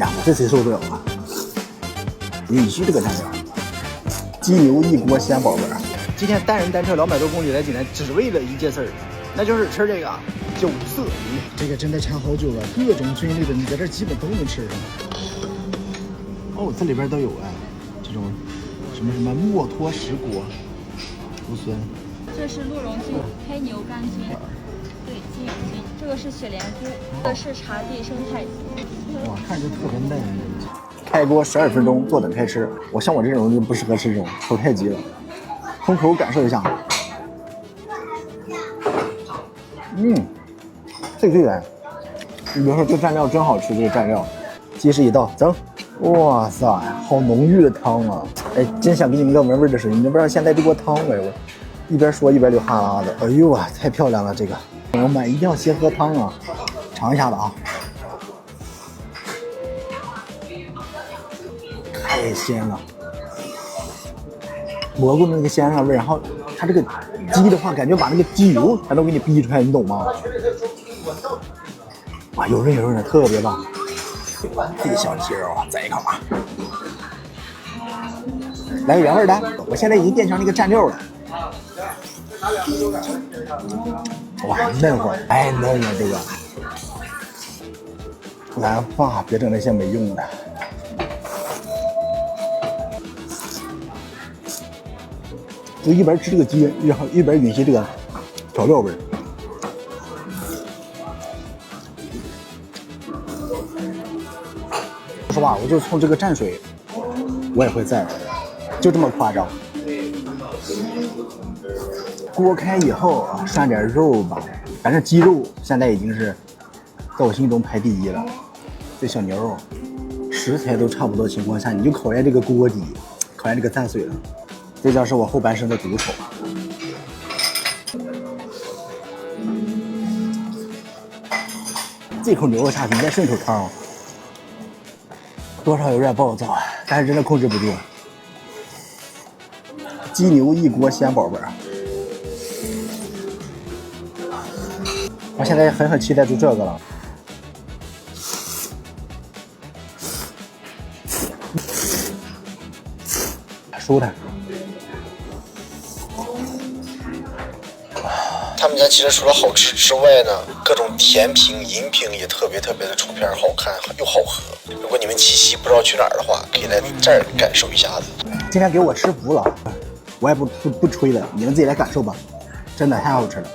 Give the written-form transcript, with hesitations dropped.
家伙，这谁受得了啊？允许这个蘸料，鸡牛一锅鲜宝贝儿。今天单人单车200多公里来济南，只为了一件事儿，那就是吃这个酒色鱼。这个真的馋好久了，各种菌类的你在这基本都能吃上。哦，这里边都有哎，这种什么墨脱石锅、芦笋。这是鹿茸菌、黑牛肝菌，对，鸡油菌。这个是雪莲菇，这个是茶地生态菌。哇，看着就特别嫩。开锅12分钟，坐等开吃。像我这种就不适合吃这种，口太急了。空口感受一下，脆脆的。你比如说这蘸料真好吃，这个蘸料。鸡翅一道，走。哇塞，好浓郁的汤啊！哎，真想给你们个闻味的声音，你不知道现在这锅汤味，我一边说一边流哈喇子。哎呦啊，太漂亮了！这个朋友们一定要先喝汤啊，尝一下子啊。太鲜了，蘑菇的那个鲜辣味，然后它这个鸡的话，感觉把那个鸡油它都给你逼出来，你懂吗？哇，有润有润的，特别棒。这小鸡肉啊，再一口啊，来个原味的。我现在已经变成那个蘸料了。哇，嫩乎，太嫩了这个。来吧，别整那些没用的。就一边吃这个鸡，然后一边吮吸这个调料味。说实话，我就冲这个蘸水，我也会在，就这么夸张。锅开以后涮点肉吧，反正鸡肉现在已经是在我心中排第一了。这小牛肉，食材都差不多情况下，你就考验这个锅底，考验这个蘸水了。这将是我后半生的独宠。这口牛肉下去，你再顺口汤，多少有点暴躁，但是真的控制不住。鸡牛一锅鲜宝贝儿，我现在很期待就这个了。舒坦。他们家其实除了好吃之外呢，各种甜品、饮品也特别的出片好看又好喝。如果你们七夕不知道去哪儿的话，可以来这儿感受一下子。今天给我吃服了，我也不吹了，你们自己来感受吧，真的太好吃了。